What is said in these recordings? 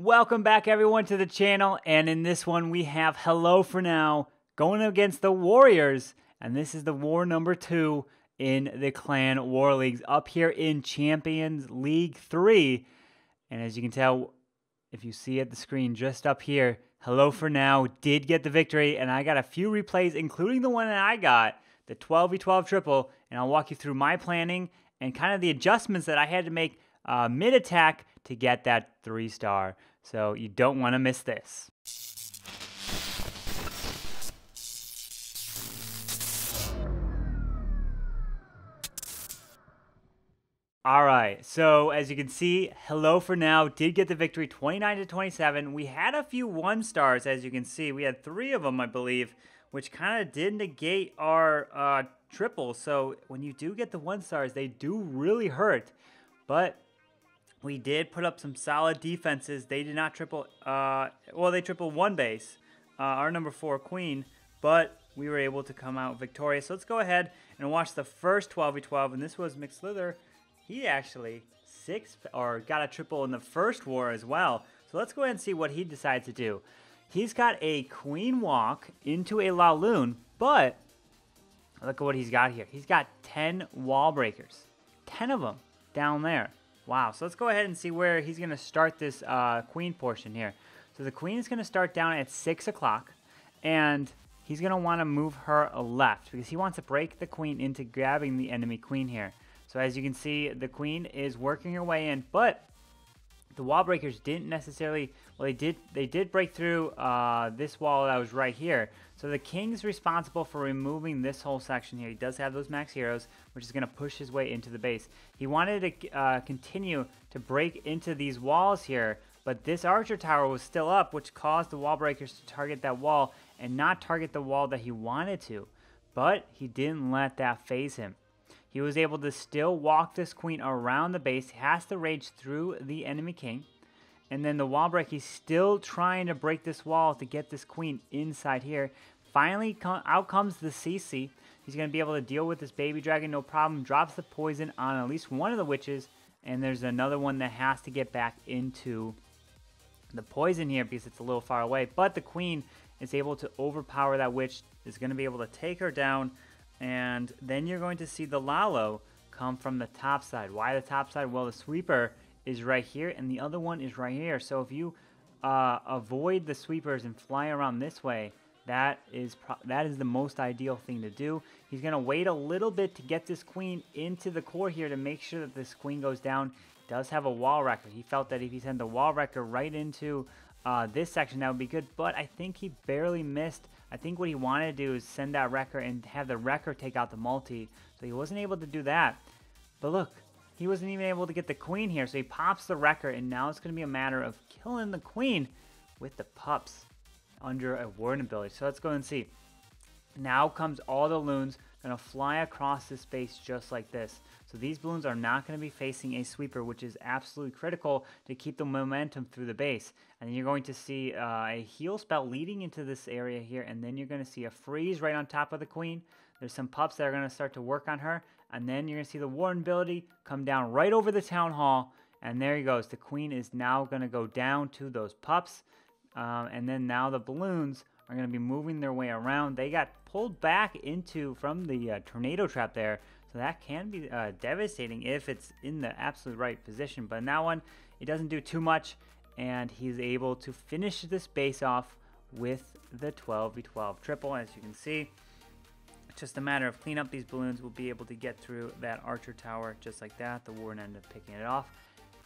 Welcome back everyone to the channel, and in this one we have Hello for Now going against the Warriors, and this is the war number 2 in the Clan War Leagues up here in Champions League 3. And as you can tell, if you see at the screen just up here, Hello for Now did get the victory, and I got a few replays including the one that I got, the 12v12 triple, and I'll walk you through my planning and kind of the adjustments that I had to make mid-attack to get that 3-star. So you don't want to miss this. All right, so as you can see, Hello for Now did get the victory 29-27. We had a few 1-stars, as you can see. We had 3 of them, I believe, which kind of did negate our triple. So when you do get the 1-stars, they do really hurt. But we did put up some solid defenses. They did not triple, well, they tripled 1 base, our number 4 queen, but we were able to come out victorious. So let's go ahead and watch the first 12v12, and this was MixedLuther. He actually got a triple in the first war as well. So let's go ahead and see what he decides to do. He's got a queen walk into a Lune, but look at what he's got here. He's got 10 wall breakers, 10 of them down there. Wow, so let's go ahead and see where he's going to start this queen portion here. So the queen is going to start down at 6 o'clock, and he's going to want to move her left because he wants to break the queen into grabbing the enemy queen here. So as you can see, the queen is working her way in, but the wall breakers didn't necessarily, well, they did break through this wall that was right here. So the king's responsible for removing this whole section here. He does have those max heroes, which is going to push his way into the base. He wanted to continue to break into these walls here, but this archer tower was still up, which caused the wall breakers to target that wall and not target the wall that he wanted to. But he didn't let that phase him. He was able to still walk this queen around the base. He has to rage through the enemy king. And then the wall break, he's still trying to break this wall to get this queen inside here. Finally, out comes the CC. He's going to be able to deal with this baby dragon, no problem. Drops the poison on at least one of the witches. And there's another one that has to get back into the poison here because it's a little far away. But the queen is able to overpower that witch. Is going to be able to take her down. And then you're going to see the Lalo come from the top side. Why the top side? Well, the sweeper is right here, and the other one is right here. So if you avoid the sweepers and fly around this way, that is the most ideal thing to do. He's going to wait a little bit to get this queen into the core here to make sure that this queen goes down. He does have a wall wrecker. He felt that if he sent the wall wrecker right into this section, that would be good, but I think he barely missed. I think what he wanted to do is send that wrecker and have the wrecker take out the multi, so he wasn't able to do that. But look, he wasn't even able to get the queen here, so he pops the wrecker, and now it's going to be a matter of killing the queen with the pups under a warden ability. So let's go and see. Now comes all the Lunes, going to fly across this space just like this. So these balloons are not going to be facing a sweeper, which is absolutely critical to keep the momentum through the base. And then you're going to see a heal spell leading into this area here, and then you're going to see a freeze right on top of the queen. There's some pups that are going to start to work on her, and then you're going to see the warden ability come down right over the town hall, and there he goes. The queen is now going to go down to those pups, and then now the balloons are going to be moving their way around. They got pulled back from the tornado trap there, so that can be devastating if it's in the absolute right position. But in that one, it doesn't do too much, and he's able to finish this base off with the 12v12 triple. As you can see, it's just a matter of clean up these balloons. We'll be able to get through that archer tower just like that. The warden ended up picking it off,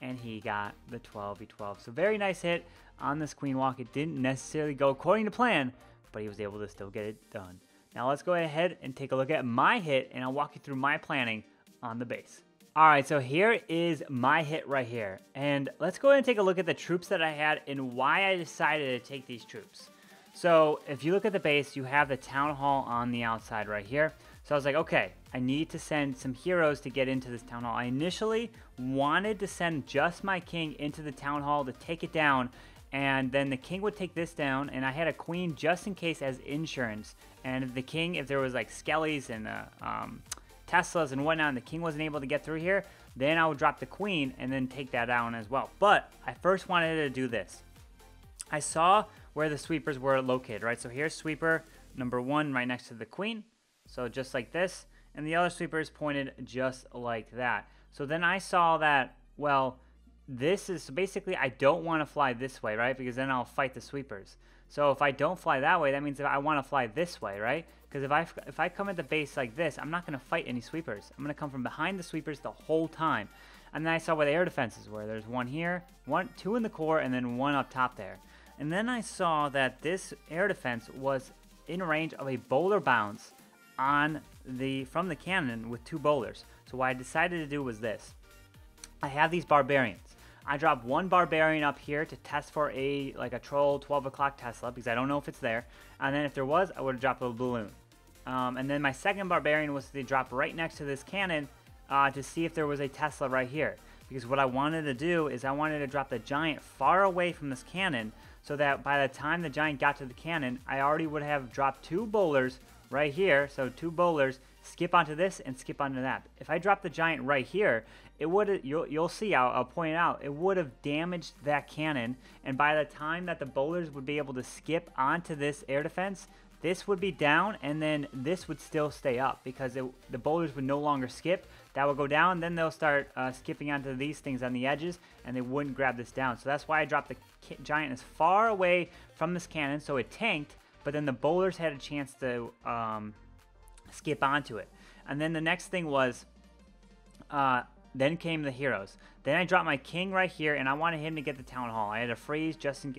and he got the 12v12. So very nice hit on this queen walk. It didn't necessarily go according to plan, but he was able to still get it done. Now let's go ahead and take a look at my hit, and I'll walk you through my planning on the base. All right, so here is my hit right here. And let's go ahead and take a look at the troops that I had and why I decided to take these troops. So if you look at the base, you have the town hall on the outside right here. So I was like, okay, I need to send some heroes to get into this town hall. I initially wanted to send just my king into the town hall to take it down, and then the king would take this down, and I had a queen just in case as insurance. And if the king, if there was like skellies and Teslas and whatnot, and the king wasn't able to get through here, then I would drop the queen and then take that down as well. But I first wanted to do this. I saw where the sweepers were located, right? So here's sweeper number 1 right next to the queen. So just like this. And the other sweeper is pointed just like that. So then I saw that, well, this is basically, I don't want to fly this way, right? Because then I'll fight the sweepers. So if I don't fly that way, that means that I want to fly this way, right? Because if I come at the base like this, I'm not going to fight any sweepers. I'm going to come from behind the sweepers the whole time. And then I saw where the air defenses were. There's one here, two in the core, and then one up top there. And then I saw that this air defense was in range of a boulder bounce from the cannon with 2 boulders. So what I decided to do was this. I have these barbarians. I dropped 1 barbarian up here to test for a troll 12 o'clock Tesla because I don't know if it's there. And then if there was, I would have dropped a balloon. And then my second barbarian was to drop right next to this cannon to see if there was a Tesla right here. Because what I wanted to do is I wanted to drop the giant far away from this cannon so that by the time the giant got to the cannon, I already would have dropped 2 bowlers right here. So 2 bowlers, skip onto this and skip onto that. If I drop the giant right here, it would, you'll see, I'll point it out, it would have damaged that cannon. And by the time that the bowlers would be able to skip onto this air defense, this would be down, and then this would still stay up because the boulders would no longer skip. That would go down, then they'll start skipping onto these things on the edges, and they wouldn't grab this down. So that's why I dropped the giant as far away from this cannon, so it tanked, but then the boulders had a chance to skip onto it. And then the next thing was, then came the heroes. Then I dropped my king right here, and I wanted him to get the town hall. I had to freeze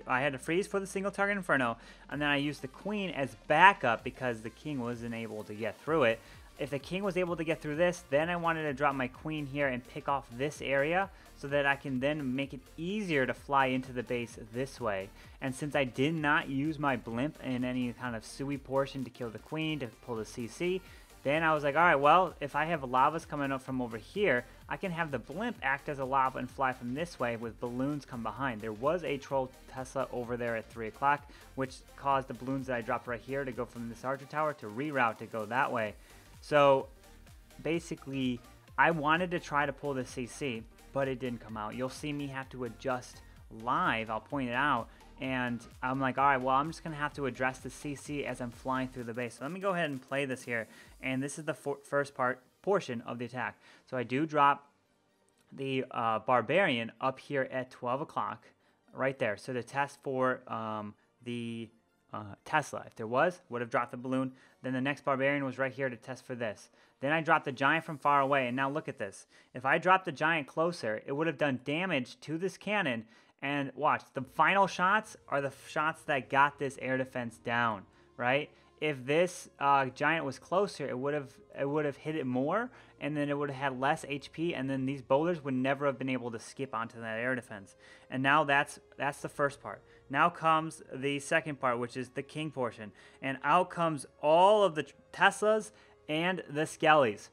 I had to freeze for the single target inferno, and then I used the queen as backup because the king wasn't able to get through it. If the king was able to get through this, then I wanted to drop my queen here and pick off this area so that I can then make it easier to fly into the base this way. And since I did not use my blimp in any kind of suey portion to kill the queen, to pull the CC, then I was like, all right, well, if I have lavas coming up from over here, I can have the blimp act as a lava and fly from this way with balloons come behind. There was a troll Tesla over there at 3 o'clock, which caused the balloons that I dropped right here to go from this archer tower to reroute to go that way. So basically, I wanted to try to pull the CC, but it didn't come out. You'll see me have to adjust live. I'll point it out. And I'm like, all right, well, I'm just going to have to address the CC as I'm flying through the base. So let me go ahead and play this here. And this is the first portion of the attack. So I do drop the Barbarian up here at 12 o'clock, right there. So to test for the Tesla. If there was, would have dropped the balloon. Then the next Barbarian was right here to test for this. Then I dropped the Giant from far away. And now look at this. If I dropped the Giant closer, it would have done damage to this cannon. And watch, the final shots are the shots that got this air defense down, right? If this giant was closer, it would have hit it more, and then it would have had less HP, and then these boulders would never have been able to skip onto that air defense. And now that's the first part. Now comes the second part, which is the king portion, and out comes all of the Teslas and the Skellies.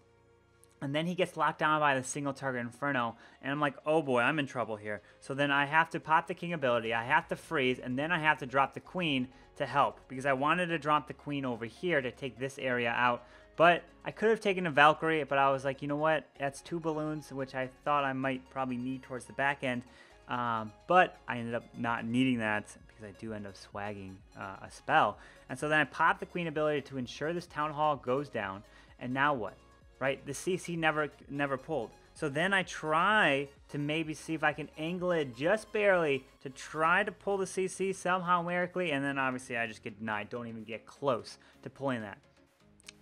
And then he gets locked down by the single target inferno, and I'm like, oh boy, I'm in trouble here. So then I have to pop the king ability, I have to freeze, and then I have to drop the queen to help, because I wanted to drop the queen over here to take this area out. But I could have taken a Valkyrie, but I was like, you know what, that's 2 balloons, which I thought I might probably need towards the back end. But I ended up not needing that because I do end up swagging a spell. And so then I pop the queen ability to ensure this town hall goes down. And now what? Right, the CC never pulled. So then I try to maybe see if I can angle it just barely to try to pull the CC somehow miraculously, and then obviously I just get denied. Don't even get close to pulling that.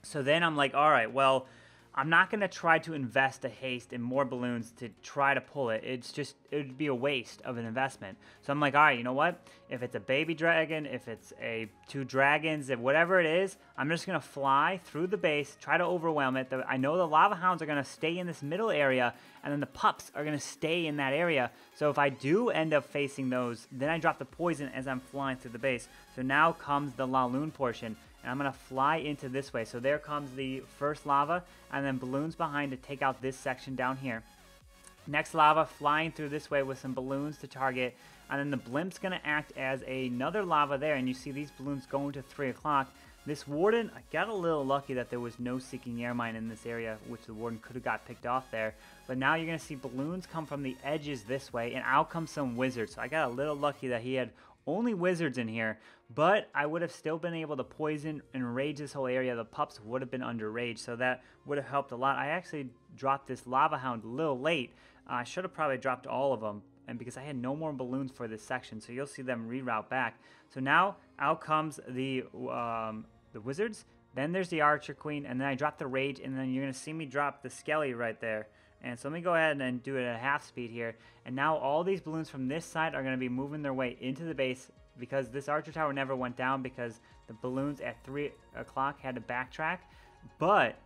So then I'm like, all right, well, I'm not going to try to invest a haste in more balloons to try to pull it. It would be a waste of an investment. So I'm like, all right, you know what? If it's a baby dragon, if it's 2 dragons, if whatever it is, I'm just going to fly through the base, try to overwhelm it. I know the lava hounds are going to stay in this middle area, and then the pups are going to stay in that area. So if I do end up facing those, then I drop the poison as I'm flying through the base. So now comes the Lune portion. And I'm going to fly into this way. So there comes the first lava, and then balloons behind to take out this section down here. Next lava flying through this way with some balloons to target, and then the blimp's going to act as another lava there, and you see these balloons going to 3 o'clock. This Warden, I got a little lucky that there was no Seeking Air Mine in this area, which the Warden could have got picked off there. But now you're going to see balloons come from the edges this way, and out comes some Wizards. So I got a little lucky that he had only Wizards in here, but I would have still been able to poison and rage this whole area. The pups would have been under rage, so that would have helped a lot. I actually dropped this Lava Hound a little late. I should have probably dropped all of them, and because I had no more balloons for this section, so you'll see them reroute back. So now out comes the Wizards, then there's the Archer Queen, and then I dropped the Rage, and then you're going to see me drop the Skelly right there. And so let me go ahead and do it at half speed here. And now all these balloons from this side are going to be moving their way into the base, because this Archer Tower never went down because the balloons at 3 o'clock had to backtrack. But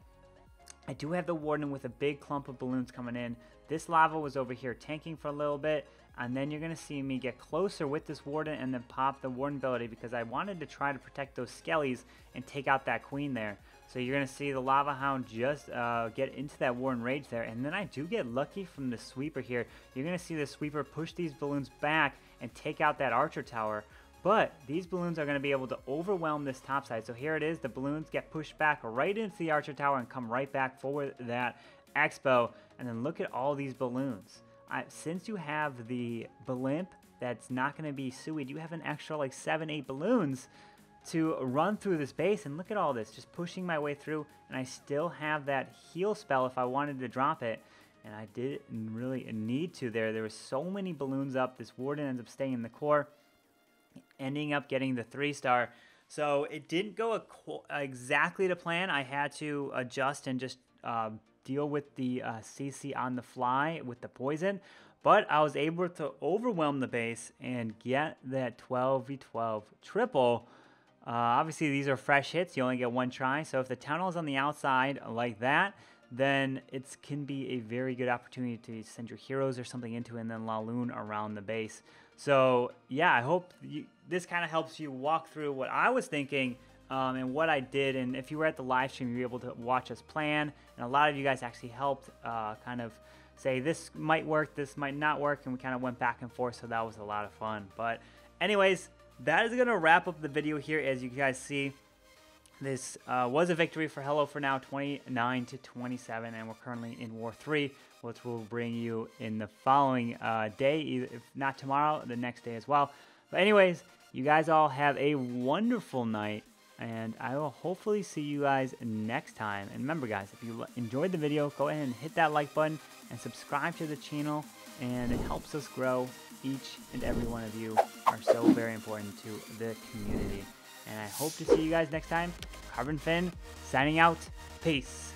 I do have the Warden with a big clump of balloons coming in. This Lava was over here tanking for a little bit, and then you're going to see me get closer with this Warden and then pop the Warden ability, because I wanted to try to protect those Skellies and take out that Queen there. So you're going to see the Lava Hound just get into that Warden Rage there, and then I do get lucky from the Sweeper here. You're going to see the Sweeper push these balloons back and take out that Archer Tower. But these balloons are going to be able to overwhelm this top side. So here it is. The balloons get pushed back right into the Archer Tower and come right back for that Expo. And then look at all these balloons. Since you have the Blimp that's not going to be Suied, you have an extra like 7-8 balloons to run through this base. And look at all this, just pushing my way through. And I still have that heal spell if I wanted to drop it. And I didn't really need to there. There were so many balloons up. This Warden ends up staying in the core, ending up getting the 3-star. So it didn't go exactly to plan. I had to adjust and just deal with the CC on the fly with the poison. But I was able to overwhelm the base and get that 12v12 triple. Obviously, these are fresh hits. You only get one try. So if the Town Hall is on the outside like that, then it can be a very good opportunity to send your heroes or something into it and then Lune around the base. So yeah, I hope this kind of helps you walk through what I was thinking and what I did. And if you were at the live stream, you were able to watch us plan. And a lot of you guys actually helped kind of say this might work, this might not work. And we kind of went back and forth. So that was a lot of fun. But anyways, that is going to wrap up the video here. As you guys see, this was a victory for Hello For Now, 29-27, and we're currently in War 3, which will bring you in the following day, if not tomorrow, the next day as well. But anyways, you guys all have a wonderful night, and I will hopefully see you guys next time. And remember, guys, if you enjoyed the video, go ahead and hit that like button and subscribe to the channel, and it helps us grow. Each and every one of you are so very important to the community. And I hope to see you guys next time. Carbonfin signing out. Peace.